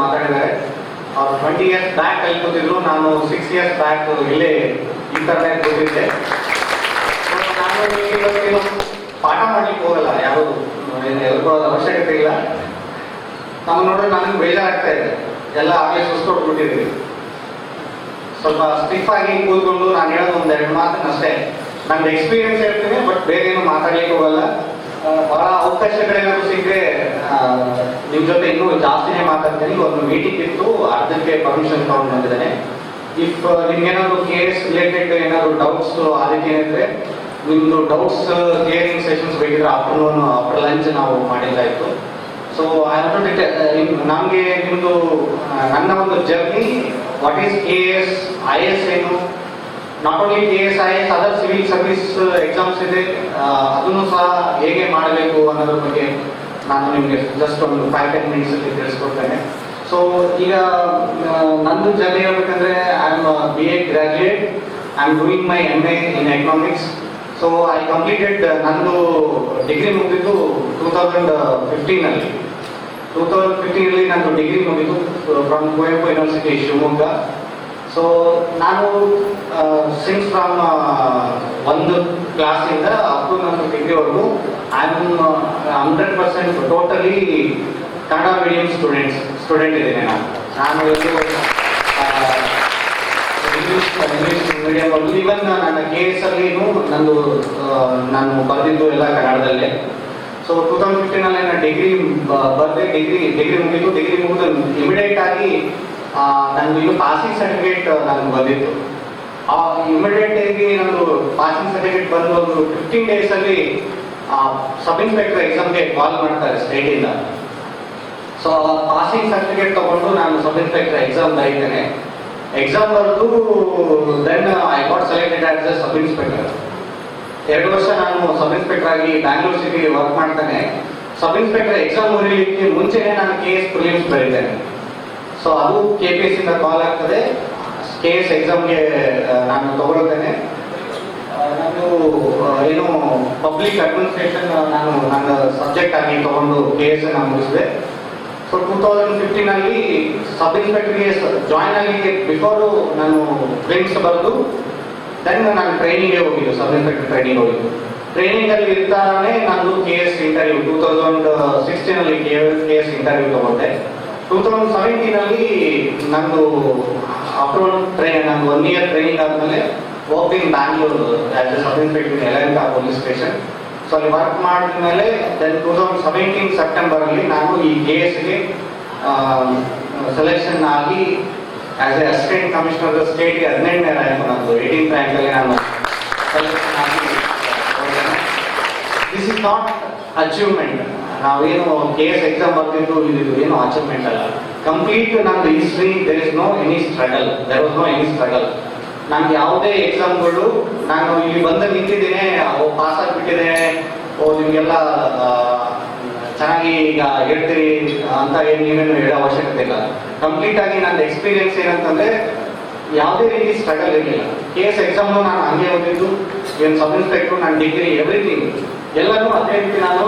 ಮಾತಾಡಿದ್ದಾರೆ. 20 years back ಅಲ್ಲಿ ಕೂತಿದ್ರು, ನಾನು 6 years ಬ್ಯಾಕ್ ಇಲ್ಲೇ ಈ ಥರನೇ ಕೂತಿದ್ದೆ. ನಾನು ಪಾಠ ಮಾಡ್ಲಿಕ್ಕೆ ಹೋಗಲ್ಲ, ಯಾರು ಹೇಳ್ಕೊಳ್ಳೋದು ಅವಶ್ಯಕತೆ ಇಲ್ಲ. ನಮ್ಮ ನೋಡಿದ್ರೆ ನನಗೆ ಬೇಜಾರಾಗ್ತಾ ಇದೆ, ಎಲ್ಲ ಆಗಲೇ ಸುಸ್ಕೊಟ್ಬಿಟ್ಟಿದ್ವಿ. ಸ್ವಲ್ಪ ಸ್ಟಿಫ್ ಆಗಿ ಕೂತ್ಕೊಂಡು ನಾನು ಹೇಳೋದು ಒಂದೆರಡು ಮಾತನ್ನ ಅಷ್ಟೇ. ನನ್ನ ಎಕ್ಸ್ಪೀರಿಯನ್ಸ್ ಹೇಳ್ತೀನಿ, ಬಟ್ ಬೇರೆ ಏನು ಮಾತಾಡ್ಲಿಕ್ಕೆ ಹೋಗಲ್ಲ. ಬಹಳ ಅವಕಾಶಗಳೇನಾದ್ರು ಸಿಕ್ಕರೆ ನಿಮ್ಮ ಜೊತೆ ಇನ್ನೂ ಜಾಸ್ತಿನೇ ಮಾತಾಡ್ತೀನಿ. ಒಂದು ಮೀಟಿಂಗ್ ಇತ್ತು, ಅದಕ್ಕೆ ಪರ್ಮಿಷನ್ ತಗೊಂಡು ಬಂದಿದ್ದೇನೆ. ಇಫ್ ನಿಮ್ಗೇನಾದ್ರು ಕೇಸ್ ರಿಲೇಟೆಡ್ ಏನಾದ್ರು ಡೌಟ್ಸ್ ಆ ರೀತಿ ಏನಿದ್ರೆ, ನಿಮ್ಮದು ಡೌಟ್ಸ್ ಕ್ಲಿಯರಿಂಗ್ ಸೆಷನ್ಸ್ ಬೇಕಿದ್ರೆ ಆಫ್ಟರ್ ಲಂಚ್ ನಾವು ಮಾಡಿದ್ದಾಯಿತು. ಸೊ ನಮಗೆ ನಿಮ್ಮದು ನನ್ನ ಒಂದು journey, what is KS IS ಏನು, not only KS IS, other civil service exams ಇದೆ, ಅದನ್ನು ಸಹ ಹೇಗೆ ಮಾಡಬೇಕು ಅನ್ನೋದ್ರ ಬಗ್ಗೆ ನಾನು ನಿಮಗೆ ಜಸ್ಟ್ ಒಂದು 5-10 minutes ಅಲ್ಲಿ ತಿಳಿಸ್ಕೊಡ್ತೇನೆ. ಸೊ ಈಗ ನಂದು ಜರ್ನಿ ಹೇಳ್ಬೇಕಂದ್ರೆ, I am BA graduate, I am doing my MA in economics. So I completed, ನಂದು ಡಿಗ್ರಿ ಮುಗಿದಿದ್ದು 2015 2015 ನಂದು ಡಿಗ್ರಿ ಮುಗಿದು from Kuvempu University Shivamogga. So ನಾನು ಸಿನ್ಸ್ ಫ್ರಮ್ ಒಂದು ಕ್ಲಾಸಿಂದ ಅಪ್ ಟು ನನ್ನ ಡಿಗ್ರಿವರೆಗೂ I am 100% totally Kannada medium student ಇದ್ದೇನೆ. ನಾನು ಇಂಗ್ಲೀಷ್ ಮೀಡಿಯಂ ಅಲ್ಲಿ, ಇವನ್ ನನ್ನ KS ಅಲ್ಲಿ ನಾನು ಬರೆದಿದ್ದು ಎಲ್ಲ ಕನ್ನಡದಲ್ಲೇ. ಸೊ 2015 ನಾನು ಡಿಗ್ರಿ ಬರೆದೆ, ಡಿಗ್ರಿ ಮುಗಿದು ಇಮಿಡಿಯೇಟ್ ಆಗಿ ನನಗೆ ಇನ್ನು ಪಾಸಿಂಗ್ ಸರ್ಟಿಫಿಕೇಟ್ ನನಗೆ ಬಂದಿತ್ತು. ಇಮಿಡಿಯೇಟ್ ಆಗಿ ನಂದು ಪಾಸಿಂಗ್ ಸರ್ಟಿಫಿಕೇಟ್ ಬಂದು ಒಂದು 15 days ಅಲ್ಲಿ ಸಬ್ ಇನ್ಸ್ಪೆಕ್ಟರ್ ಎಕ್ಸಾಮ್ಗೆ ಕಾಲ್ ಮಾಡ್ತಾರೆ ಸ್ಟೇಟಿಂದ. ಸೊ ಪಾಸಿಂಗ್ ಸರ್ಟಿಫಿಕೇಟ್ ತಗೊಂಡು ನಾನು ಸಬ್ ಇನ್ಸ್ಪೆಕ್ಟರ್ ಎಕ್ಸಾಮ್ ಬರೀತೇನೆ. ಎಕ್ಸಾಮ್ ಬರೆದು then I got selected as a sub inspector. 2 ವರ್ಷ ನಾನು ಸಬ್ ಇನ್ಸ್ಪೆಕ್ಟರ್ ಆಗಿ ಬ್ಯಾಂಗ್ಳೂರ್ ಸಿಟಿ ವರ್ಕ್ ಮಾಡ್ತಾನೆ. ಸಬ್ ಇನ್ಸ್ಪೆಕ್ಟರ್ ಎಕ್ಸಾಮ್ ಬರೀಲಿಕ್ಕೆ ಮುಂಚೆನೆ ನಾನು KS ಪ್ರಿಲಿಮ್ಸ್ ಬರೀತೇನೆ. ಸೊ ಅದು KPSC ಇಂದ ಕಾಲ್ ಆಗ್ತದೆ, KS ಎಕ್ಸಾಮ್ಗೆ ನಾನು ತಗೊಳ್ತೇನೆ. ನಾನು ಏನು ಪಬ್ಲಿಕ್ ಅಡ್ಮಿನಿಸ್ಟ್ರೇಷನ್ ನಾನು ನನ್ನ ಸಬ್ಜೆಕ್ಟ್ ಆಗಿ ತಗೊಂಡು KS ನಾನು ಮುಗಿಸಿದೆ. ಸೊ 2015 ಅಲ್ಲಿ ಸಬ್ ಇನ್ಸ್ಪೆಕ್ಟರ್ಗೆ ಜಾಯ್ನ್ ಆಗಲಿಕ್ಕೆ ಬಿಫೋರು ನಾನು ಪ್ರಿಲಿಮ್ಸ್ ಬರೆದು ದೆನ್ ನಾನು ಟ್ರೈನಿಂಗ್ಗೆ ಹೋಗಿದ್ದು, ಸಬ್ ಇನ್ಸ್ಪೆಕ್ಟರ್ ಟ್ರೈನಿಂಗ್ ಹೋಗಿದ್ದು. ಟ್ರೈನಿಂಗಲ್ಲಿ ಇರ್ತಾನೆ ನಾನು KS ಇಂಟರ್ವ್ಯೂ 2016 ಅಲ್ಲಿ KS ಇಂಟರ್ವ್ಯೂ ತಗೊಂಡೆ. 2017 ಅಲ್ಲಿ ನಂದು ಆಫ್ಟರ್ ನಂದು 1 year ಟ್ರೈನಿಂಗ್ ಆದಮೇಲೆ work in Bangalore as a sub inspector Yelahanka police station. So ಅಲ್ಲಿ ವರ್ಕ್ ಮಾಡಿದ್ಮೇಲೆ ದೆನ್ 2017 ಸೆಪ್ಟೆಂಬರ್ ಅಲ್ಲಿ ನಾನು ಈ KSಗೆ ಸೆಲೆಕ್ಷನ್ ಆಗಿ ಆಸ್ ಎ ಅಸಿಸ್ಟೆಂಟ್ ಕಮಿಷನರ್ ಸ್ಟೇಟ್ಗೆ 18ನೇ ರ್ಯಾಂಕ್, ನಂದು 18th ರ್ಯಾಂಕಲ್ಲಿ ನಾನು ಸೆಲೆಕ್ಷನ್ ಆಗಿ ಹೋಗಿದ್ದೇನೆ. This is not achievement. ನಾವೇನು KS ಎಕ್ಸಾಮ್ ಬರ್ತಿದ್ದು ಇದು ಏನು ಅಚೀವ್ಮೆಂಟ್ ಅಲ್ಲ. ಕಂಪ್ಲೀಟ್ ನಂದು history, there was no any struggle. ನನ್ಗೆ ಯಾವುದೇ ಎಕ್ಸಾಮ್ಗಳು ನಾನು ಇಲ್ಲಿ ಬಂದು ನಿಂತಿದ್ದೇನೆ, ಪಾಸ್ ಆಗಿಬಿಟ್ಟಿದ್ದೇನೆ, ನಿಮಗೆಲ್ಲ ಚೆನ್ನಾಗಿ ಈಗ ಹೇಳ್ತೀರಿ ಅಂತ ನೀವೇನು ಹೇಳೋ ಅವಶ್ಯಕತೆ ಇಲ್ಲ. ಕಂಪ್ಲೀಟ್ ಆಗಿ ನನ್ನ ಎಕ್ಸ್ಪೀರಿಯನ್ಸ್ ಏನಂತಂದ್ರೆ, ಯಾವುದೇ ರೀತಿ ಸ್ಟ್ರಗಲ್ ಇರಲಿಲ್ಲ. KS ಎಕ್ಸಾಮ್ನು ನಾನು ಹಂಗೆ ಓದಿದ್ದು, ಏನು ಸಬ್ ಇನ್ಸ್ಪೆಕ್ಟರ್, ನನ್ನ ಡಿಗ್ರಿ, ಎವ್ರಿಥಿಂಗ್ ಎಲ್ಲನೂ ಅದೇ ರೀತಿ ನಾನು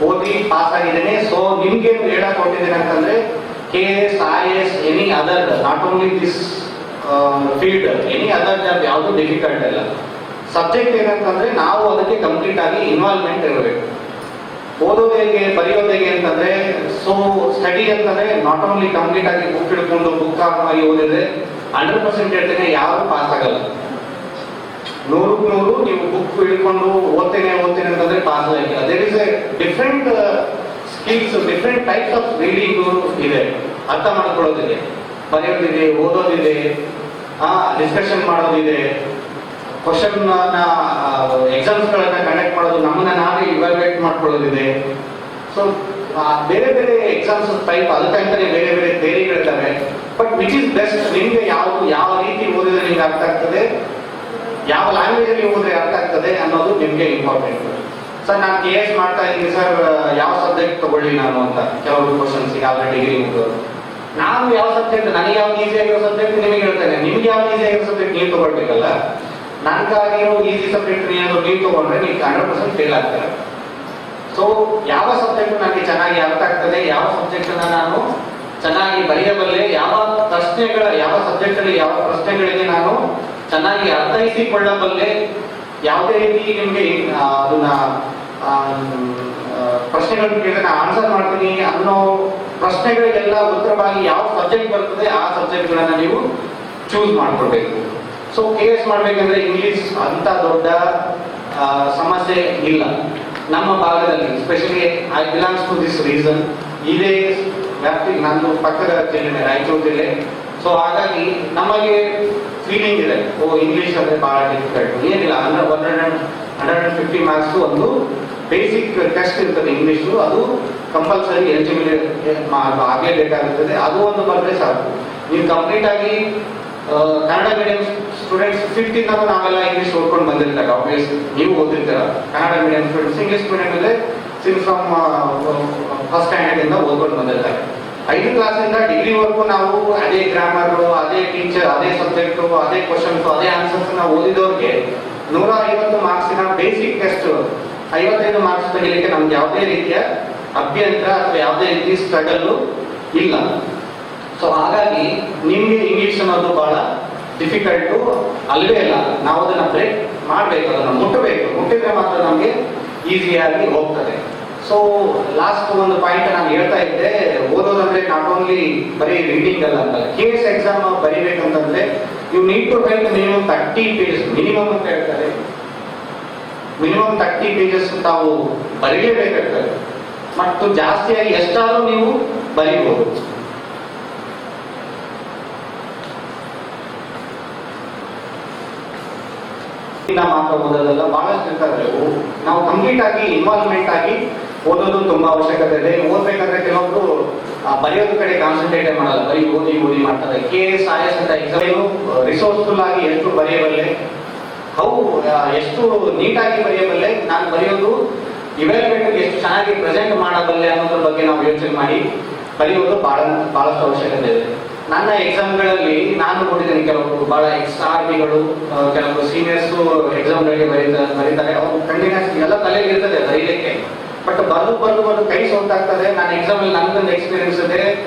ಓದಿ ಪಾಸ್ ಆಗಿದ್ದೇನೆ. ಸೊ ನಿಮ್ಗೇನು ಹೇಳಕ್ ಹೊಟ್ಟಿದ್ದೇನೆ ಅಂತಂದ್ರೆ, KS IS any other, not only this field, any other job ಯಾವುದು ಡಿಫಿಕಲ್ಟ್ ಇಲ್ಲ. ಸಬ್ಜೆಕ್ಟ್ ಏನಂತಂದ್ರೆ ನಾವು ಅದಕ್ಕೆ ಕಂಪ್ಲೀಟ್ ಆಗಿ ಇನ್ವಾಲ್ವ್ಮೆಂಟ್ ಇರಬೇಕು. ಓದೋದು ಹೇಗೆ, ಬರೆಯೋದು ಹೇಗೆ ಅಂತಂದ್ರೆ, ಸೊ ಸ್ಟಡಿ ಅಂತಂದ್ರೆ ನಾಟ್ ಓನ್ಲಿ ಕಂಪ್ಲೀಟ್ ಆಗಿ ಬುಕ್ ಹಿಡ್ಕೊಂಡು ಬುಕ್ ಆಗಿ ಓದಿದ್ರೆ 100% ಹೇಳ್ತೇನೆ ಯಾರು ಪಾಸ್ ಆಗಲ್ಲ. 100ಕ್ಕೆ 100 ನೀವು ಬುಕ್ ಹಿಡ್ಕೊಂಡು ಓದ್ತೇನೆ ಅಂತಂದ್ರೆ ಪಾಸ್ ಆಗಿಲ್ಲ. There is a different skills, different types of reading ಇದೆ, ಅರ್ಥ ಮಾಡ್ಕೊಳ್ಳೋದಿದೆ, ಬರೆಯೋದಿದೆ, ಓದೋದಿದೆ, ಡಿಸ್ಕಷನ್ ಮಾಡೋದಿದೆ, ಕ್ವಶನ್ ಎಕ್ಸಾಮ್ಸ್ಗಳನ್ನ ಕಂಡಕ್ಟ್ ಮಾಡೋದು, ನಮ್ಮನ್ನ ನಾವೇ ಇವ್ಯಾಲ್ಯೂಯೇಟ್ ಮಾಡ್ಕೊಳ್ಳೋದಿದೆ. ಸೊ ಬೇರೆ ಬೇರೆ ಎಕ್ಸಾಮ್ಸ್ ಟೈಪ್, ಅದಕ್ಕಂತಾನೆ ಬೇರೆ ಬೇರೆ ಥಿಯರಿಗಳಿದ್ದಾವೆ. ಬಟ್ ವಿಚ್ ಇಸ್ ಬೆಸ್ಟ್, ನಿಮ್ಗೆ ಯಾವ ರೀತಿ ಓದಿದ್ರೆ ನಿಮ್ಗೆ ಅರ್ಥ ಆಗ್ತದೆ, ಯಾವ ಲ್ಯಾಂಗ್ವೇಜ್ ಅಲ್ಲಿ ಓದಿದ್ರೆ ಅರ್ಥ ಆಗ್ತದೆ ಅನ್ನೋದು ನಿಮ್ಗೆ ಇಂಪಾರ್ಟೆಂಟ್. ಸರ್ ನಾನು KS ಮಾಡ್ತಾ ಇದ್ದೀನಿ ಸರ್, ಯಾವ ಸಬ್ಜೆಕ್ಟ್ ತಗೊಳ್ಳಿ ನಾನು ಅಂತ ಕೆಲವರು ಕ್ವಶನ್ಸ್ ಯಾವ್ದು ಡಿಗ್ರಿ ಮುಗಿದವರು. ನಾನು ಯಾವ ಸಬ್ಜೆಕ್ಟ್, ನನಗೆ ಯಾವ್ದು ಈಸಿ ಆಗಿರೋ ಸಬ್ಜೆಕ್ಟ್ ನಿಮಗೆ ಹೇಳ್ತೇನೆ, ನಿಮ್ಗೆ ಯಾವ್ದು ಈಸಿ ಆಗಿರೋ ಸಬ್ಜೆಕ್ಟ್ ನೀವು ತಗೊಳ್ಬೇಕಲ್ಲ. ನನಗಾಗಿರೋ ಈಸಿ ಸಬ್ಜೆಕ್ಟ್ ಏನಾದ್ರು ನೀವು ತಗೊಂಡ್ರೆ ನೀವು 100% ಫೇಲ್ ಆಗ್ತಾರೆ. ಸೊ ಯಾವ ಸಬ್ಜೆಕ್ಟ್ ನನಗೆ ಚೆನ್ನಾಗಿ ಅರ್ಥ ಆಗ್ತದೆ, ಯಾವ ಸಬ್ಜೆಕ್ಟ್ ನಾನು ಚೆನ್ನಾಗಿ ಬರೆಯಬಲ್ಲೆ, ಯಾವ ಸಬ್ಜೆಕ್ಟಲ್ಲಿ ಯಾವ ಪ್ರಶ್ನೆಗಳಿಗೆ ನಾನು ಚೆನ್ನಾಗಿ ಅರ್ಥೈಸಿಕೊಳ್ಳಬಲ್ಲೆ, ಯಾವುದೇ ರೀತಿ ನಿಮಗೆ ಅದನ್ನ ಪ್ರಶ್ನೆಗಳನ್ನು ಕೇಳಿದ್ರೆ ನಾನು ಆನ್ಸರ್ ಮಾಡ್ತೀನಿ ಅನ್ನೋ ಪ್ರಶ್ನೆಗಳಿಗೆಲ್ಲ ಉತ್ತರವಾಗಿ ಯಾವ ಸಬ್ಜೆಕ್ಟ್ ಬರ್ತದೆ ಆ ಸಬ್ಜೆಕ್ಟ್ಗಳನ್ನ ನೀವು ಚೂಸ್ ಮಾಡ್ಕೊಳ್ಬೇಕು. ಸೊ KS ಮಾಡ್ಬೇಕಂದ್ರೆ ಇಂಗ್ಲಿಷ್ ಅಂತ ದೊಡ್ಡ ಸಮಸ್ಯೆ ಇಲ್ಲ ನಮ್ಮ ಭಾಗದಲ್ಲಿ. Especially I belongs to this reason. ಇದೇ ವ್ಯಾಪ್ತಿ, ನಂದು ಪಕ್ಕದ ಜಿಲ್ಲೆ ರಾಯಚೂರು ಜಿಲ್ಲೆ. ಸೊ ಹಾಗಾಗಿ ನಮಗೆ ಫೀಲಿಂಗ್ ಇದೆ, ಇಂಗ್ಲಿಷ್ ಅಂದ್ರೆ ಬಹಳ ಡಿಫಿಕಲ್ಟ್. ಏನಿಲ್ಲ, 150 ಮಾರ್ಕ್ಸ್ ಒಂದು ಬೇಸಿಕ್ ಟೆಸ್ಟ್ ಇರ್ತದೆ ಇಂಗ್ಲಿಷು, ಅದು ಕಂಪಲ್ಸರಿ ಎಲಿಜಿಬಿಲಿಟಿ ಆಗಲೇಬೇಕಾಗುತ್ತದೆ. ಅದು ಒಂದು ಬರೆದ್ರೆ ಸಾಕು. ನೀವು ಕಂಪ್ಲೀಟ್ ಆಗಿ ಕನ್ನಡ ಮೀಡಿಯಂ ಸ್ಟೂಡೆಂಟ್ಸ್ 5th ನಾವೆಲ್ಲ ಇಂಗ್ಲಿಷ್ ಓದ್ಕೊಂಡು ಬಂದಿರ್ತಾರೆ. ಆಬ್ವಿಯಸ್ ನೀವು ಓದಿರ್ತೀರ Kannada medium students. English medium ಇದೆ ಸಿನ್ಸ್ ಫ್ರಮ್ ಫಸ್ಟ್ ಸ್ಟ್ಯಾಂಡರ್ಡ್ ಇಂದ ಓದ್ಕೊಂಡು ಬಂದಿರ್ತಾರೆ. 5th ಕ್ಲಾಸಿಂದ ಡಿಗ್ರಿವರೆಗೂ ನಾವು ಅದೇ ಗ್ರಾಮರ್, ಅದೇ ಟೀಚರ್, ಅದೇ ಸಬ್ಜೆಕ್ಟ್, ಅದೇ ಕ್ವಶನ್ಸ್, ಅದೇ ಆನ್ಸರ್ಸ್ ನಾವು ಓದಿದವ್ರಿಗೆ 150 ಮಾರ್ಕ್ಸಿನ ಬೇಸಿಕ್ ಟೆಸ್ಟ್ 55 ಮಾರ್ಕ್ಸ್ ತೆಗಿಲಿಕ್ಕೆ ನಮ್ಗೆ ಯಾವುದೇ ರೀತಿಯ ಅಭ್ಯಂತರ ಅಥವಾ ಯಾವುದೇ ರೀತಿ ಸ್ಟ್ರಗಲ್ ಇಲ್ಲ. ಸೊ ಹಾಗಾಗಿ ನಿಮ್ಗೆ ಇಂಗ್ಲಿಷ್ ಅನ್ನೋದು ಬಹಳ ಡಿಫಿಕಲ್ಟು ಅಲ್ವೇ ಇಲ್ಲ. ನಾವು ಅದನ್ನ ಬ್ರೇಕ್ ಮಾಡಬೇಕು, ಅದನ್ನ ಮುಟ್ಟಿದ್ರೆ ಮಾತ್ರ ನಮಗೆ ಈಸಿಯಾಗಿ ಹೋಗ್ತದೆ. ಸೊ ಲಾಸ್ಟ್ ಒಂದು ಪಾಯಿಂಟ್ ನಾನು ಹೇಳ್ತಾ ಇದ್ದೆ, ಓದೋದಂದ್ರೆ ನಾಟ್ ಓನ್ಲಿ ಬರೀ ರೀಡಿಂಗ್ ಅಲ್ಲ ಅಂತ. KS ಎಕ್ಸಾಮ್ ಬರೀಬೇಕಂತಂದ್ರೆ you need to write minimum 30 pages minimum ಅಂತ ಹೇಳ್ತಾರೆ. ಮಿನಿಮಮ್ 30 ಪೇಜಸ್ ತಾವು ಬರೀಲೇಬೇಕಾಗ್ತದೆ. ಮತ್ತು ಜಾಸ್ತಿಯಾಗಿ ಎಷ್ಟಾದ್ರೂ ನೀವು ಬರೀಬಹುದು. ಮಾತ್ರ ಓದೋದಲ್ಲ, ಬಹಳಷ್ಟು ಇರ್ತಾರೆ. ನಾವು ಕಂಪ್ಲೀಟ್ ಆಗಿ ಇನ್ವಾಲ್ವ್ಮೆಂಟ್ ಆಗಿ ಓದೋದು ತುಂಬಾ ಅವಶ್ಯಕತೆ ಇದೆ. ಓದ್ಬೇಕಾದ್ರೆ ಕೆಲವೊಬ್ರು ಬರೆಯೋದ್ರ ಕಡೆ ಕಾನ್ಸಂಟ್ರೇಟ್ ಮಾಡಲ್ಲ, ಬರೀ ಓದಿ ಮಾಡ್ತಾರೆ. KS IS ಅಂತ ಎಕ್ಸಾಮ್ ರಿಸೋರ್ಸ್ಫುಲ್ ಆಗಿ ಎಷ್ಟು ಬರೆಯಬಲ್ಲೆ, ಎಷ್ಟು ನೀಟಾಗಿ ಬರೆಯಬಲ್ಲೆ, ನಾನು ಬರೆಯೋದು ಇವ್ಯಾಲ್ಯೂಯೇಟ್ ಎಷ್ಟು ಚೆನ್ನಾಗಿ ಪ್ರೆಸೆಂಟ್ ಮಾಡಬಲ್ಲೆ ಅನ್ನೋದ್ರ ಬಗ್ಗೆ ನಾವು ಯೋಚನೆ ಮಾಡಿ ಬರೆಯೋದು ಬಹಳಷ್ಟು ಅವಶ್ಯಕತೆ ಇದೆ. ನನ್ನ ಎಕ್ಸಾಮ್ಗಳಲ್ಲಿ ನಾನು ನೋಡಿದ್ದೇನೆ, ಕೆಲವರು ಬಹಳ ಎಕ್ಸ್ಆರ್ಮಿಗಳು, ಕೆಲವರು ಸೀನಿಯರ್ಸ್ ಎಕ್ಸಾಮ್ಗಳಿಗೆ ಬರೀತಾರೆ. ಅವ್ರು ಕಂಟಿನ್ಯೂಸ್ ಎಲ್ಲ ತಲೆಗೆ ಇರ್ತದೆ ಬರೀಲಿಕ್ಕೆ, ಬಟ್ ಬರೆದು ಕೈ ಸೋಂತಾಗ್ತದೆ. ನಾನು ಎಕ್ಸಾಮಲ್ಲಿ ನನ್ಗೊಂದು ಎಕ್ಸ್ಪೀರಿಯನ್ಸ್ ಇದೆ.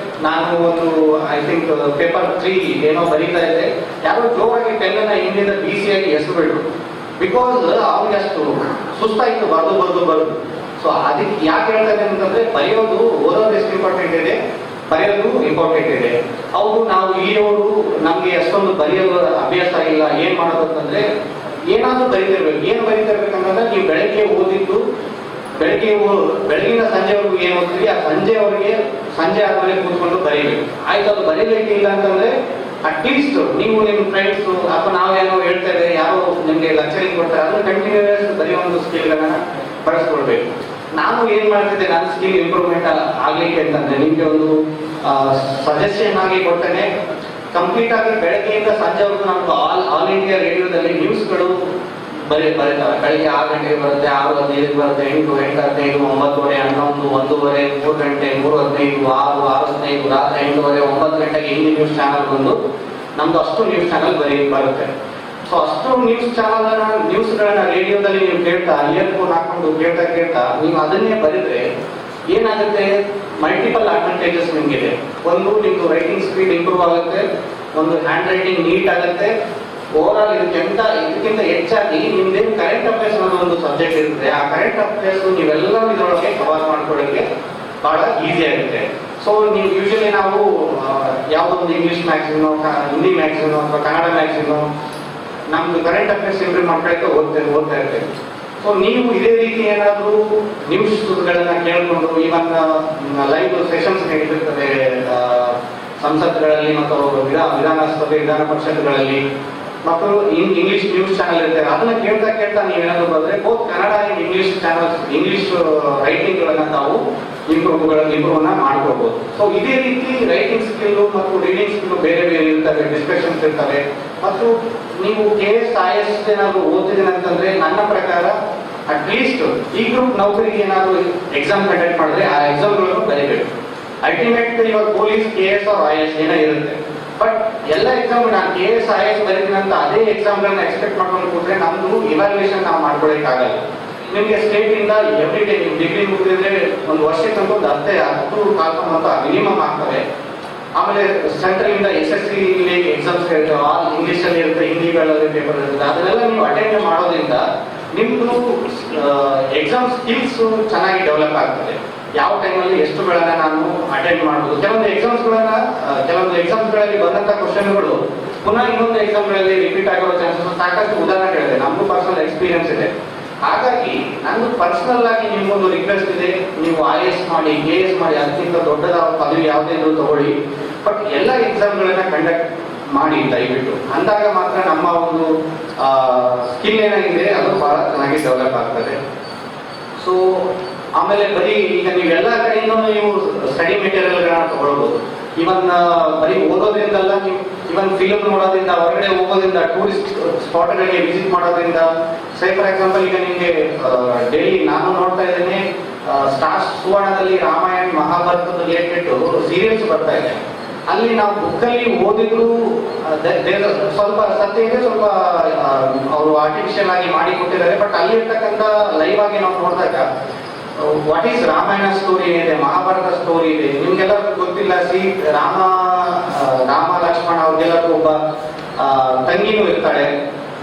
ನಾನು ಒಂದು ಐ ಥಿಂಕ್ ಪೇಪರ್ 3 ಏನೋ ಬರೀತಾ ಇದ್ದೆ, ಯಾರೋ ಜೋರಾಗಿ ಪೆನ್ನನ್ನ ಹಿಂದಿನ ಬಿಸಿಯಾಗಿ ಹೆಸರು ಬಿಟ್ರು. ಬಿಕಾಸ್ ಅವ್ರಿಗೆ ಅಷ್ಟು ಸುಸ್ತಾಯಿತು ಬರೆದು. ಸೊ ಅದಕ್ಕೆ ಯಾಕೆ ಹೇಳ್ತಾ ಇದ್ದೇನೆ ಅಂತಂದ್ರೆ, ಬರೆಯೋದು ಓದೋದು ಎಷ್ಟು ಇಂಪಾರ್ಟೆಂಟ್ ಇದೆ, ಬರೆಯೋದು ಇಂಪಾರ್ಟೆಂಟ್ ಇದೆ. ಹೌದು, ನಾವು ಇಲ್ಲಿಯವರು ನಮ್ಗೆ ಅಷ್ಟೊಂದು ಬರೆಯೋದು ಅಭ್ಯಾಸ ಇಲ್ಲ. ಏನ್ ಮಾಡೋದು ಅಂತಂದ್ರೆ, ಏನಾದ್ರೂ ಬರೀತಿರ್ಬೇಕು. ಏನು ಬರೀತಿರ್ಬೇಕಂತಂದ್ರೆ, ನೀವು ಬೆಳಗ್ಗೆ ಓದಿದ್ದು ಬೆಳಗಿನ ಸಂಜೆವರೆಗೂ ಏನು ಓದ್ತೀವಿ, ಆ ಸಂಜೆ ಆದ್ಮೇಲೆ ಕೂತ್ಕೊಂಡು ಬರೀಬೇಕು. ಆಯ್ತು, ಅದು ಬರೀಲಿಕ್ಕಿಲ್ಲ ಅಂತಂದ್ರೆ ಅಟ್ಲೀಸ್ಟ್ ನೀವು ನಿಮ್ಮ ಫ್ರೆಂಡ್ಸ್ ಅಥವಾ ನಾವೇನೋ ಹೇಳ್ತೇವೆ, ಯಾರೋ ನಿಮ್ಗೆ ಲೆಕ್ಚರಿಂಗ್ ಕೊಡ್ತಾರೆ, ಅದನ್ನ ಕಂಟಿನ್ಯೂಸ್ ಬರೆಯೋ ಒಂದು ಸ್ಕಿಲ್ಗಳನ್ನ ಬಳಸ್ಕೊಳ್ಬೇಕು. ನಾನು ಏನ್ ಮಾಡ್ತಿದ್ದೆ, ನನ್ನ ಸ್ಕಿಲ್ ಇಂಪ್ರೂವ್ಮೆಂಟ್ ಆಗ್ಲಿಕ್ಕೆ ಅಂತಂದ್ರೆ ನಿಮ್ಗೆ ಒಂದು ಸಜೆಷನ್ ಆಗಿ ಕೊಡ್ತೇನೆ. ಕಂಪ್ಲೀಟ್ ಆಗಿ ಬೆಳಗ್ಗೆಯಿಂದ ಸಂಜೆವರೆಗೂ ನಮ್ದು ಆಲ್ ಇಂಡಿಯಾ ರೇಡಿಯೋದಲ್ಲಿ ನ್ಯೂಸ್ಗಳು ಬರೀತಾರೆ. ಬೆಳಗ್ಗೆ 6 ಗಂಟೆಗೆ ಬರುತ್ತೆ, 6:15 ಬರುತ್ತೆ, 8, 8:15, 9:30, 11, 1:30, 3 ಗಂಟೆ, 3:15, 6, 6:15, ರಾತ್ರಿ 8:30, 9 ಗಂಟೆಗೆ ಹಿಂದಿ ನ್ಯೂಸ್ ಚಾನಲ್ ಬಂದು ನಮ್ದು ಅಷ್ಟು ನ್ಯೂಸ್ ಚಾನಲ್ ಬರುತ್ತೆ. ಸೊ ಅಷ್ಟು ನ್ಯೂಸ್ಗಳನ್ನ ರೇಡಿಯೋದಲ್ಲಿ ನೀವು ಕೇಳ್ತಾ, ಇಯರ್ಫೋನ್ ಹಾಕೊಂಡು ಕೇಳ್ತಾ ನೀವು ಅದನ್ನೇ ಬರೆದ್ರೆ ಏನಾಗುತ್ತೆ, ಮಲ್ಟಿಪಲ್ ಅಡ್ವಾಂಟೇಜಸ್ ನಿಮ್ಗಿದೆ. ಒಂದು, ನಿಮ್ದು ರೈಟಿಂಗ್ ಸ್ಪೀಡ್ ಇಂಪ್ರೂವ್ ಆಗುತ್ತೆ, ಒಂದು ಹ್ಯಾಂಡ್ ರೈಟಿಂಗ್ ನೀಟ್ ಆಗುತ್ತೆ. ಓವರ್ ಆಲ್ ಇದಕ್ಕಿಂತ ಹೆಚ್ಚಾಗಿ ನಿಮ್ದೇನು ಕರೆಂಟ್ ಅಫೇರ್ಸ್ ಅನ್ನೋ ಒಂದು ಸಬ್ಜೆಕ್ಟ್ ಇರ್ತದೆ, ಆ ಕರೆಂಟ್ ಅಫೇರ್ಸ್ ನೀವೆಲ್ಲ ಇದರೊಳಗೆ ಕವರ್ ಮಾಡ್ಕೊಳ್ಳೋಕ್ಕೆ ಬಹಳ ಈಸಿ ಆಗುತ್ತೆ. ಸೊ ನೀವು ಯೂಶಲಿ ನಾವು ಯಾವುದೋ ಒಂದು ಇಂಗ್ಲಿಷ್ ಮ್ಯಾಗ್ಝಿನೋ, ಹಿಂದಿ ಮ್ಯಾಗ್ಝಿನೋ ಅಥವಾ ಕನ್ನಡ ಮ್ಯಾಗ್ಝಿನೋ ನಮ್ದು ಕರೆಂಟ್ ಅಫೇರ್ಸ್ ಇಂಪ್ರೂವ್ ಮಾಡ್ಕೊಳ್ಳೋಕೆ ಓದ್ತಾ ಇರ್ತೇವೆ. ಸೊ ನೀವು ಇದೇ ರೀತಿ ಏನಾದರೂ ನ್ಯೂಸ್ಗಳನ್ನ ಕೇಳಿಕೊಂಡು, ಇವನ್ ಲೈವ್ ಸೆಷನ್ಸ್ ನಡೀತಿರ್ತದೆ ಸಂಸತ್ಗಳಲ್ಲಿ ಮತ್ತು ವಿಧಾನಸಭೆ ವಿಧಾನ ಪರಿಷತ್ಗಳಲ್ಲಿ, ಮತ್ತು ಇಂಗ್ಲಿಷ್ ನ್ಯೂಸ್ ಚಾನಲ್ ಇರ್ತಾರೆ, ಅದನ್ನ ಕೇಳ್ತಾ ನೀವೇನಾದ್ರು ಬಂದ್ರೆ both Kannada and English channels, English ರೈಟಿಂಗ್ಗಳನ್ನ ತಾವು ಇಂಪ್ರೂವ್ನ ಮಾಡ್ಕೋಬಹುದು. ಸೊ ಇದೇ ರೀತಿ ರೈಟಿಂಗ್ ಸ್ಕಿಲ್ ಮತ್ತು ರೀಡಿಂಗ್ ಸ್ಕಿಲ್ ಬೇರೆ ಇರ್ತವೆ, ಡಿಸ್ಕಷನ್ಸ್ ಇರ್ತವೆ. ಮತ್ತು ನೀವು KS IS ಏನಾದ್ರು ಓದ್ತಿದ್ದೀನಿ ಅಂತಂದ್ರೆ ನನ್ನ ಪ್ರಕಾರ ಅಟ್ಲೀಸ್ಟ್ ಈ ಗ್ರೂಪ್ ನೌಕರಿಗೆ ಏನಾದ್ರು ಎಕ್ಸಾಮ್ ಕಂಡಕ್ಟ್ ಮಾಡಿದ್ರೆ ಆ ಎಕ್ಸಾಮ್ಗಳನ್ನು ಬರೀಬೇಕು. ಅಲ್ಟಿಮೇಟ್ ಇವಾಗ ಪೊಲೀಸ್, KS or IS ಏನೋ ಇರುತ್ತೆ. ಬಟ್ ಎಲ್ಲ ಎಕ್ಸಾಮ್ ನಾನು KS IS ಬರೀತೀನಿ ಅಂತ ಅದೇ ಎಕ್ಸಾಮ್ಗಳನ್ನ ಎಕ್ಸ್ಪೆಕ್ಟ್ ಮಾಡ್ಕೊಂಡು ಕೂತ್ರೆ ನಮ್ದು ಇವ್ಯಾಲ್ಯೂಯೇಷನ್ ನಾವು ಮಾಡ್ಕೊಳಕ್ಕಾಗಲ್ಲ. ನಿಮಗೆ ಸ್ಟೇಟ್ ಇಂದ ಎವ್ರಿ ಡೇ ನೀವು ಡಿಗ್ರಿ ಮುಗಿದ್ರೆ ಒಂದು ವರ್ಷಕ್ಕಂತೂ 10 ಕಾಲ್ಕೊಂಬಂತ ಮಿನಿಮಮ್ ಆಗ್ತವೆ. ಆಮೇಲೆ ಸೆಂಟ್ರಲ್ ಇಂದ SSC ಎಕ್ಸಾಮ್ಸ್ ಇರ್ತವೆ, ಇಂಗ್ಲೀಷಲ್ಲಿ ಇರುತ್ತೆ, ಹಿಂದಿಗಳಲ್ಲಿ ಪೇಪರ್ ಇರುತ್ತೆ, ಅದನ್ನೆಲ್ಲ ನೀವು ಅಟೆಂಡ್ ಮಾಡೋದ್ರಿಂದ ನಿಮ್ಮದು ಎಕ್ಸಾಮ್ ಸ್ಕಿಲ್ಸ್ ಚೆನ್ನಾಗಿ ಡೆವಲಪ್ ಆಗ್ತದೆ. ಯಾವ ಟೈಮಲ್ಲಿ ಎಷ್ಟು ಗಳನ್ನ ನಾನು ಅಟೆಂಡ್ ಮಾಡ್ಬೋದು. ಕೆಲವೊಂದು ಎಕ್ಸಾಮ್ಸ್ಗಳಲ್ಲಿ ಬಂದಂಥ ಕ್ವಶನ್ಗಳು ಪುನಃ ಇನ್ನೊಂದು ಎಕ್ಸಾಮ್ಗಳಲ್ಲಿ ರಿಪೀಟ್ ಆಗೋ ಚಾನ್ಸಸ್ ಸಾಕಷ್ಟು ಉದಾಹರಣೆಗಳಿದೆ, ನಮಗೂ ಪರ್ಸನಲ್ ಎಕ್ಸ್ಪೀರಿಯನ್ಸ್ ಇದೆ. ಹಾಗಾಗಿ ನಂದು ಪರ್ಸನಲ್ ಆಗಿ ನಿಮ್ಗೊಂದು ರಿಕ್ವೆಸ್ಟ್ ಇದೆ, ನೀವು IAS ಮಾಡಿ, KS ಮಾಡಿ, ಅದಕ್ಕಿಂತ ದೊಡ್ಡದ ಪದವಿ ಯಾವುದೇನು ತಗೊಳ್ಳಿ, ಬಟ್ ಎಲ್ಲ ಎಕ್ಸಾಮ್ಗಳನ್ನ ಕಂಡಕ್ಟ್ ಮಾಡಿ ದಯವಿಟ್ಟು. ಅಂದಾಗ ಮಾತ್ರ ನಮ್ಮ ಒಂದು ಸ್ಕಿಲ್ ಏನಾಗಿದೆ ಅದು ಬಹಳ ಚೆನ್ನಾಗಿ ಡೆವಲಪ್ ಆಗ್ತದೆ. ಸೊ ಆಮೇಲೆ ಬರೀ ಈಗ ನೀವೆಲ್ಲ ಕಡೆಯಿಂದ ನೀವು ಸ್ಟಡಿ ಮೆಟೀರಿಯಲ್ಗಳನ್ನ ತಗೊಳ್ಬೋದು. ಇವನ್ ಬರೀ ಓದೋದ್ರಿಂದಲ್ಲ, ನೀವು ಇವನ್ ಫಿಲ್ಮ್ ನೋಡೋದ್ರಿಂದ, ಹೊರಗಡೆ ಹೋಗೋದ್ರಿಂದ, ಟೂರಿಸ್ಟ್ ಸ್ಪಾಟ್ಗಳಿಗೆ ವಿಸಿಟ್ ಮಾಡೋದ್ರಿಂದ. ಸೇ ಫಾರ್ ಎಕ್ಸಾಂಪಲ್, ಈಗ ನಿಮಗೆ ಡೈಲಿ ನಾನು ನೋಡ್ತಾ ಇದ್ದೇನೆ, ಸ್ಟಾರ್ ಸುವರ್ಣದಲ್ಲಿ ರಾಮಾಯಣ ಮಹಾಭಾರತದ ರಿಲೇಟೆಡ್ ಸೀರಿಯಲ್ಸ್ ಬರ್ತಾ ಇದೆ. ಅಲ್ಲಿ ನಾವು ಬುಕ್ಕಲ್ಲಿ ಓದಿದ್ರು ಸ್ವಲ್ಪ ಸತ್ಯ ಇದೆ, ಸ್ವಲ್ಪ ಅವರು ಆರ್ಟಿಫಿಷಿಯಲ್ ಆಗಿ ಮಾಡಿ ಕೊಟ್ಟಿದ್ದಾರೆ. ಬಟ್ ಅಲ್ಲಿರ್ತಕ್ಕಂಥ ಲೈವ್ ಆಗಿ ನಾವು ನೋಡಿದಾಗ ವಾಟ್ ಈಸ್ ರಾಮಾಯಣ ಸ್ಟೋರಿ ಇದೆ, ಮಹಾಭಾರತ ಸ್ಟೋರಿ ಇದೆ, ನಿಮ್ಗೆಲ್ಲ ಗೊತ್ತಿಲ್ಲ. ರಾಮ ಲಕ್ಷ್ಮಣ ಅವ್ರಿಗೆಲ್ಲರೂ ಒಬ್ಬ ತಂಗಿನೂ ಇರ್ತಾಳೆ.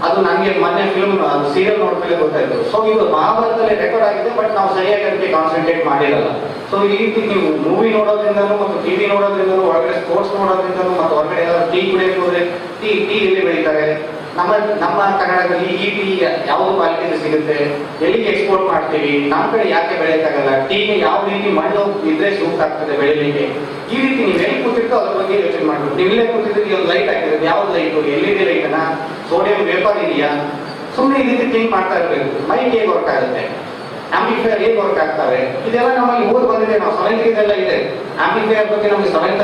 ಅದು ನನಗೆ ಮೊನ್ನೆ ಫಿಲ್ಮ್ ಸೀರಿಯಲ್ ನೋಡ್ಮೇಲೆ ಗೊತ್ತಾಯ್ತು. ಸೊ ಇದು ಮಹಾಭಾರತದಲ್ಲಿ ರೆಕಾರ್ಡ್ ಆಗಿದೆ, ಬಟ್ ನಾವು ಸರಿಯಾಗಿ ಅದಕ್ಕೆ ಕಾನ್ಸಂಟ್ರೇಟ್ ಮಾಡಿರಲ್ಲ. ಸೊ ಈ ರೀತಿ ನೀವು ಮೂವಿ ನೋಡೋದ್ರಿಂದಲೂ ಮತ್ತು TV ನೋಡೋದ್ರಿಂದಲೂ, ಹೊರಗಡೆ ಸ್ಪೋರ್ಟ್ಸ್ ನೋಡೋದ್ರಿಂದಲೂ, ಮತ್ತು ಹೊರಗಡೆ ಎಲ್ಲ ಟೀ ಕುಡಿಯೋಕೆ ಹೋದ್ರೆ ಟೀ ಎಲ್ಲಿ ಬೆಳೀತಾರೆ, ನಮ್ಮ ಕನ್ನಡದಲ್ಲಿ ಈ ಟೀ ಯಾವುದು ಕ್ವಾಲಿಟಿಯಲ್ಲಿ ಸಿಗುತ್ತೆ, ಎಲ್ಲಿಗೆ ಎಕ್ಸ್ಪೋರ್ಟ್ ಮಾಡ್ತೀವಿ, ನಮ್ಮ ಕಡೆ ಯಾಕೆ ಬೆಳೆಯಕ್ಕಾಗಲ್ಲ, ಟೀಗೆ ಯಾವ ರೀತಿ ಮಣ್ಣು ಇದ್ರೆ ಸೂಕ್ತ ಆಗ್ತದೆ ಬೆಳೆಯಲಿಕ್ಕೆ. ಈ ರೀತಿ ನೀವು ಎಲ್ಲಿ ಕೂತಿರ್ತೋ ಅದ್ರ ಬಗ್ಗೆ ಯೋಚನೆ ಮಾಡಬೇಕು. ನೀವು ಇಲ್ಲೇ ಕೂತಿದ್ರೆ ಒಂದು ಲೈಟ್ ಹಾಕಿದ್ರೆ ಯಾವ್ದು ಲೈಟು, LED ಲೈಟನ, ಸೋಡಿಯಂ ವೇಪರ್ ಇದೆಯಾ, ಸುಮ್ಮನೆ ಈ ರೀತಿ ಥಿಂಕ್ ಮಾಡ್ತಾ ಇರಬೇಕು. ಮೈಕ್ ಹೇಗೆ ವರ್ಕ್ ಆಗುತ್ತೆ, ಆಂಪ್ಲಿಫೈಯರ್ ಹೇಗೆ ವರ್ಕ್ ಆಗ್ತವೆ, ಇದೆಲ್ಲ ನಮ್ಮಲ್ಲಿ ಓದ್ ಬಂದಿದೆ. ನಾವು 7th ಇದೆಲ್ಲ ಇದೆ. ಆಂಪ್ಲಿಫೈಯರ್ ಬಗ್ಗೆ ನಮಗೆ 7th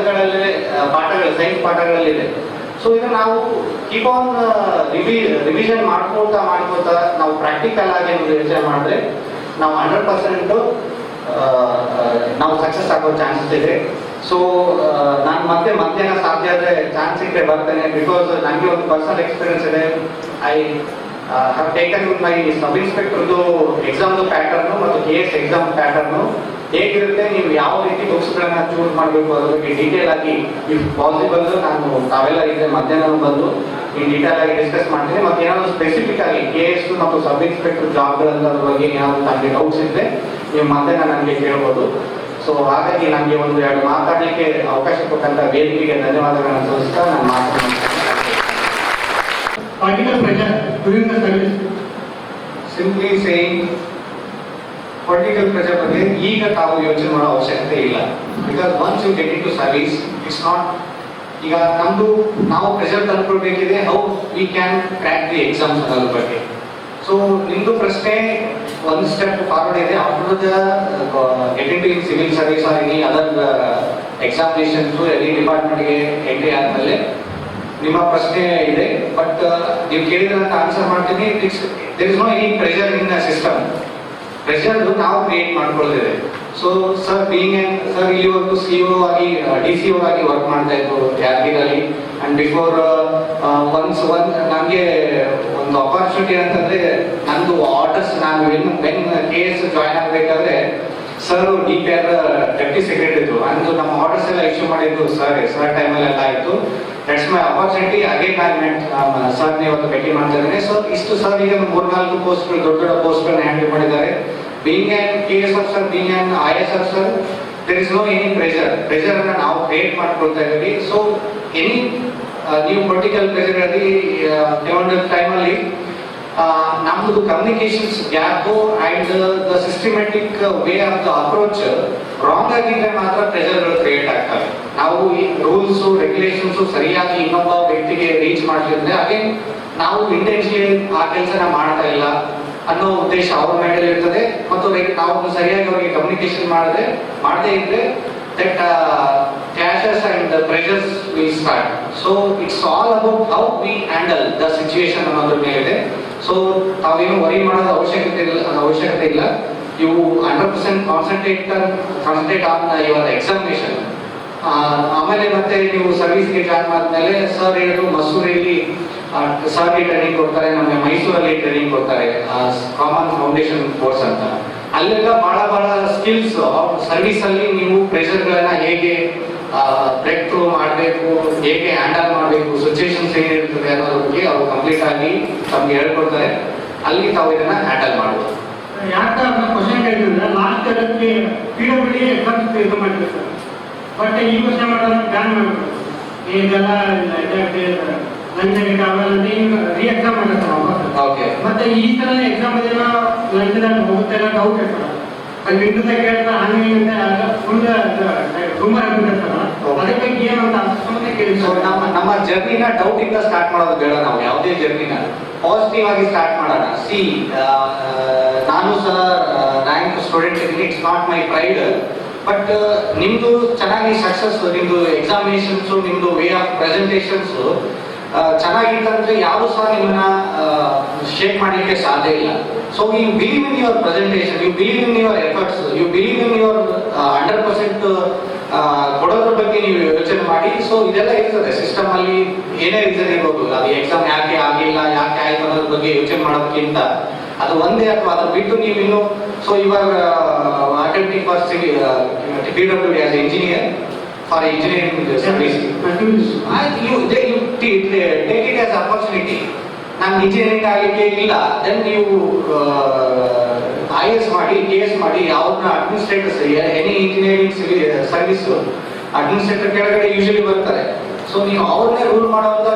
ಪಾಠಗಳು, ಸೈನ್ಸ್ ಪಾಠಗಳಲ್ಲಿದೆ. ಸೊ ಇದನ್ನ ನಾವು ಕೀಪ್ ಆನ್ ರಿವಿಷನ್ ಮಾಡ್ಕೊಳ್ತಾ ನಾವು ಪ್ರಾಕ್ಟಿಕಲ್ ಆಗಿ ಯೋಚನೆ ಮಾಡಿದ್ರೆ ನಾವು 100% ನಾವು ಸಕ್ಸಸ್ ಆಗೋ ಚಾನ್ಸಸ್ ಇದೆ. ಸೊ ನಾನು ಮಧ್ಯಾಹ್ನ ಸಾಧ್ಯ ಆದರೆ ಚಾನ್ಸ್ ಸಿಕ್ಕರೆ ಬರ್ತೇನೆ. ಬಿಕಾಸ್ ನನಗೆ ಒಂದು ಪರ್ಸನಲ್ ಎಕ್ಸ್ಪೀರಿಯನ್ಸ್ ಇದೆ. I have taken my sub ಇನ್ಸ್ಪೆಕ್ಟರ್ದು ಎಕ್ಸಾಮ್ದು ಪ್ಯಾಟರ್ನು ಮತ್ತು KS ಎಕ್ಸಾಮ್ ಪ್ಯಾಟರ್ನು ಹೇಗಿರುತ್ತೆ, ನೀವು ಯಾವ ರೀತಿ ಬುಕ್ಸ್ಗಳನ್ನ ಚೂಸ್ ಮಾಡಬೇಕು ಅದ್ರ ಬಗ್ಗೆ ಡೀಟೇಲ್ ಆಗಿ, ಇಫ್ ಪಾಸಿಬಲ್ ನಾನು ತಾವೆಲ್ಲ ಇದೆ ಮಧ್ಯಾಹ್ನ ಬಂದು ಈ ಡೀಟೇಲ್ ಆಗಿ ಡಿಸ್ಕಸ್ ಮಾಡ್ತೀನಿ. ಮತ್ತೆ ಏನಾದ್ರು ಸ್ಪೆಸಿಫಿಕ್ ಆಗಿ KS ಮತ್ತು ಸಬ್ ಇನ್ಸ್ಪೆಕ್ಟರ್ ಜಾಬ್ಗಳನ್ನ ಬಗ್ಗೆ ಏನಾದ್ರು ನನಗೆ ಡೌಟ್ಸ್ ಇದ್ರೆ ನೀವು ಮಧ್ಯಾಹ್ನ ನನಗೆ ಕೇಳ್ಬೋದು. ಸೊ ಹಾಗಾಗಿ ನನಗೆ ಒಂದು 2 ಮಾತಾಡಲಿಕ್ಕೆ ಅವಕಾಶ ಕೊಟ್ಟಂತ ವೇದಿಕೆಗೆ ಧನ್ಯವಾದಗಳನ್ನು ಸಲ್ಲಿಸ್ತಾ ನಾನು ಮಾತನಾಡ್ತೀನಿ. ಸಿಂಪ್ಲಿ ಸೇಯಿಂಗ್ ಪೊಲಿಟಿಕಲ್ ಪ್ರೆಷರ್ ಬಗ್ಗೆ ಈಗ ತಾವು ಯೋಚನೆ ಮಾಡೋ ಅವಶ್ಯಕತೆ ಇಲ್ಲ. Because once you get into service, it's not ಈಗ ನಮ್ದು ನಾವು ಪ್ರೆಷರ್ ತಂದ್ಕೊಳ್ಬೇಕಿದೆ, how we can crack the exams ಅನ್ನೋದ್ರ ಬಗ್ಗೆ. ಸೊ ನಿಮ್ದು ಪ್ರಶ್ನೆ ಒಂದು ಸ್ಟೆಪ್ ಫಾರ್ವರ್ಡ್ ಇದೆ. After the getting to in civil service or any other examinations any ಡಿಪಾರ್ಟ್ಮೆಂಟ್ಗೆ ಎಂಟ್ರಿ ಆದಮೇಲೆ ನಿಮ್ಮ ಪ್ರಶ್ನೆ ಇದೆ. ಬಟ್ ನೀವು ಕೇಳಿದಂತ ಆನ್ಸರ್ ಮಾಡ್ತೀನಿ. There is no any pressure in the system. Pressure ನಾವು ಕ್ರಿಯೇಟ್ ಮಾಡ್ಕೊಳ್ಳೋದಿದೆ. ಸೊ ಸರ್ ಇಲ್ಲಿವರೆಗೂ CEO ಆಗಿ DCO ಆಗಿ ವರ್ಕ್ ಮಾಡ್ತಾ ಇದ್ರು ಯಾದಗಿರಲ್ಲಿ. ಅಂಡ್ ಬಿಫೋರ್ ನನಗೆ ಒಂದು ಅಪಾರ್ಚುನಿಟಿ ಅಂತಂದ್ರೆ ನಂದು ಆರ್ಡರ್ಸ್, ನಾನು ವೆನ್ KS ಜಾಯ್ನ್ ಆಗಬೇಕಾದ್ರೆ ಸರ್ DPR ಡೆಪ್ಟಿ ಸೆಕ್ರೆಟರಿ ಇದ್ರು. ಅಂದು ನಮ್ಮ ಆರ್ಡರ್ಸ್ ಎಲ್ಲ ಇಶ್ಯೂ ಮಾಡಿದ್ದು ಸರ್ ಟೈಮಲ್ಲಿ ಎಲ್ಲ ಆಯಿತು. That's my opportunity. Again sir ಇವತ್ತು ಭೇಟಿ ಮಾಡ್ತಾ ಇದ್ದೇನೆ. ಸೊ ಇಷ್ಟು ಸರ್ ಈಗ 3-4 ಪೋಸ್ಟ್ಗಳು, ದೊಡ್ಡ ಪೋಸ್ಟ್ಗಳನ್ನ ಹ್ಯಾಂಡಲ್ ಮಾಡಿದ್ದಾರೆ. Being an KS officer, being an IAS officer, there is no any pressure ಅನ್ನ ನಾವು ಕ್ರಿಯೇಟ್ ಮಾಡ್ಕೊಳ್ತಾ ಇದ್ದೀವಿ. ಸೊ ಎನಿ ನೀವು ಪೊಲಿಟಿಕಲ್ ಪ್ರೆಷರ್ ಅಲ್ಲಿ ಕೆಲವೊಂದು ಟೈಮಲ್ಲಿ ನಮ್ಮದು communications gap and the systematic way of the approach wrong ಆಗಿದ್ರೆ ಮಾತ್ರ ಪ್ರೆಷರ್ಗಳು ಕ್ರಿಯೇಟ್ ಆಗ್ತವೆ. ನಾವು ಈ ರೂಲ್ಸ್ ರೆಗ್ಯುಲೇಷನ್ಸ್ ಸರಿಯಾಗಿ ಇನ್ನೊಬ್ಬ ವ್ಯಕ್ತಿಗೆ ರೀಚ್ ಮಾಡ್ತಿದ್ರೆ ಅಗೇನ್ ನಾವು ಇಂಟೆನ್ಷನ್ ಆ ಕೆಲಸನ ಮಾಡ್ತಾ ಇಲ್ಲ ಅನ್ನೋ ಉದ್ದೇಶ ಅವ್ರ ಮೈಂಡಲ್ಲಿ ಇರ್ತದೆ. ಮತ್ತು ನಾವು ಸರಿಯಾಗಿ ಅವರಿಗೆ ಕಮ್ಯುನಿಕೇಶನ್ ಮಾಡದೇ ಇದ್ರೆ that clashes and the pressures will start. So it's all about how we handle the situation ಅನ್ನೋದ್ರ ಮೇಲೆ. ಸೊ ತಾವೇನು ವರಿ ಮಾಡೋದು ಅವಶ್ಯಕತೆ ಇಲ್ಲ. You 100% concentrate on your examination. ಆಮೇಲೆ ಮತ್ತೆ ನೀವು ಸರ್ವಿಸ್ಗೆ ಜಾಯ್ನ್ ಆದ್ಮೇಲೆ ಸರ್ ಹೇಳಿದ್ರು ಮಸೂರಿಯಲ್ಲಿ ಸರ್ಗೆ ಟ್ರೈನಿಂಗ್ ಕೊಡ್ತಾರೆ, ನಮಗೆ ಮೈಸೂರಲ್ಲಿ ಟ್ರೈನಿಂಗ್ ಕೊಡ್ತಾರೆ, ಕಾಮನ್ ಫೌಂಡೇಶನ್ ಕೋರ್ಸ್ ಅಂತ. ಅಲ್ಲೆಲ್ಲ ಬಹಳ ಸ್ಕಿಲ್ಸ್ ಸರ್ವಿಸ್ ಅಲ್ಲಿ ನೀವು ಪ್ರೆಷರ್ಗಳನ್ನ ಹೇಗೆ ಬ್ರೇಕ್ ಥ್ರೂ ಮಾಡಬೇಕು, ಹೇಗೆ ಹ್ಯಾಂಡಲ್ ಮಾಡಬೇಕು, ಸಿಚುವೇಶನ್ಸ್ ಏನಿರ್ತದೆ ಅನ್ನೋದ್ರ ಬಗ್ಗೆ ಅವರು ಕಂಪ್ಲೀಟ್ ಆಗಿ ತಮ್ಗೆ ಹೇಳ್ಕೊಡ್ತಾರೆ. ಅಲ್ಲಿ ತಾವು ಇದನ್ನ ಹ್ಯಾಂಡಲ್ ಮಾಡ್ಬೋದು. ಯಾಕೆ ಅದನ್ನ ಕ್ವಶನ್ ಕೇಳಿದ್ರೆ ಲಾಸ್ಟ್ ಅದಕ್ಕೆ PWD ಎಕ್ಸಾಮ್ಸ್ ಇದು ಮಾಡಿದ್ರು ಸರ್. ಬಟ್ ಈ ವರ್ಷ ಮಾಡೋದನ್ನ ಬ್ಯಾನ್ ಮಾಡಬೇಕು. ಇದೆಲ್ಲ ಲಂಚ ಗಿಟ ಅವೆಲ್ಲ ಈಗ ರೀ ಎಕ್ಸಾಮ್ ಮಾಡ್ತಾರೆ ವಾಪಸ್. ಓಕೆ. ಮತ್ತೆ ಈ ತರ ಎಕ್ಸಾಮ್ ಅದೇನೋ ಲಂಚದಾಗ ಹೋಗುತ್ತೆ ಎಲ್ಲ ಡೌಟ್ ಇರ್ತದೆ. ಅಲ್ಲಿ ಇಂಟರ್ದಾಗ ಕೇಳಿದ್ರೆ ಹಂಗೆ ಅಂತ ಫುಲ್ ರೂಮರ್ ಆಗ್ಬಿಟ್ಟಿರ್ತಾರ. ಅದಕ್ಕೆ ಏನಂತ ಸುಮ್ಮನೆ ಕೇಳಿ. ಸೊ ನಮ್ಮ ಜರ್ನಿನ ಡೌಟ್ ಇಂದ ಸ್ಟಾರ್ಟ್ ಮಾಡೋದು ಬೇಡ. ನಾವು ಯಾವುದೇ ಜರ್ನಿನ ಪಾಸಿಟಿವ್ ಆಗಿ ಸ್ಟಾರ್ಟ್ ಮಾಡೋಣ. ಸಿ, ನಾನು ಸಹ ರ್ಯಾಂಕ್ ಸ್ಟೂಡೆಂಟ್ ಇದ್ದೀನಿ, it's not my pride. But ನಿಮ್ದು ಚೆನ್ನಾಗಿ ಸಕ್ಸಸ್, ನಿಮ್ದು ಎಕ್ಸಾಮಿನೇಷನ್ಸ್, ನಿಮ್ದು ವೇ ಆಫ್ ಪ್ರೆಸೆಂಟೇಷನ್ಸ್ ಚೆನ್ನಾಗಿತ್ತಂದ್ರೆ ಯಾರು ಸಹ ನಿಮ್ಮನ್ನ ಶೇಕ್ ಮಾಡಲಿಕ್ಕೆ ಸಾಧ್ಯ ಇಲ್ಲ. So you believe in your presentation, you believe in your efforts, you believe in your 100% ಕೊಡೋದ್ರ ಬಗ್ಗೆ ನೀವು ಯೋಚನೆ ಮಾಡಿ. ಸೊ ಇದೆಲ್ಲ ಇರ್ತದೆ ಸಿಸ್ಟಮ್ ಅಲ್ಲಿ, ಏನೇ ರೀಸನ್ ಇರ್ಬೋದು. ಅದು ಎಕ್ಸಾಮ್ ಯಾಕೆ ಆಗಿಲ್ಲ, ಯಾಕೆ ಆಯ್ತು ಅನ್ನೋದ್ರ ಬಗ್ಗೆ ಯೋಚನೆ ಮಾಡೋದಕ್ಕಿಂತ ಅದು ಒಂದೇ ಅಥವಾ ಅದ್ರ ಬಿಟ್ಟು ನೀವು ಇನ್ನು ಸೊ ಇವಾಗ attempting for PWD as engineer for engineering service, you take it as opportunity. ನಾನು ಇಂಜಿನಿಯರಿಂಗ್ ಆಗಲಿಕ್ಕೆ ಇಲ್ಲ, ದೆನ್ ನೀವು IAS ಮಾಡಿ, KS ಮಾಡಿ, ಯಾವ್ದನ್ನ administrators, any engineering service administrator ಕೆಳಗಡೆ ಯೂಶಲಿ ಬರ್ತಾರೆ. ಸೊ ನೀವು ಅವ್ರನ್ನೇ ರೂಲ್ ಮಾಡುವಂತ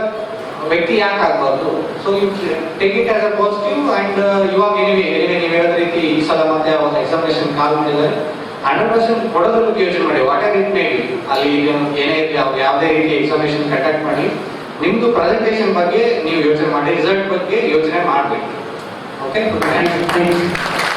ವ್ಯಕ್ತಿ ಯಾಕೆ ಆಗಬಾರ್ದು? So you take it as a positive. And ಇವಾಗ ಎನಿವೆ ನೀವು ಹೇಳಿದ ರೀತಿ ಈ ಸಲ ಮತ್ತೆ ಒಂದು ಎಕ್ಸಾಮಿನೇಷನ್ ಕಾಲ್ ಮಾಡಿದ್ದಾರೆ, 100% ಕೊಡೋದ್ರ ಬಗ್ಗೆ ಯೋಚನೆ ಮಾಡಿ. What are it may be, ಅಲ್ಲಿ ಏನೇ ಇರಲಿ, ಯಾವುದೇ ರೀತಿ ಎಕ್ಸಾಮಿನೇಷನ್ ಕಂಡಕ್ಟ್ ಮಾಡಿ, ನಿಮ್ದು ಪ್ರೆಸೆಂಟೇಷನ್ ಬಗ್ಗೆ ನೀವು ಯೋಚನೆ ಮಾಡಿ, ರಿಸಲ್ಟ್ ಬಗ್ಗೆ ಯೋಚನೆ ಮಾಡಬೇಕು. Okay, thank you.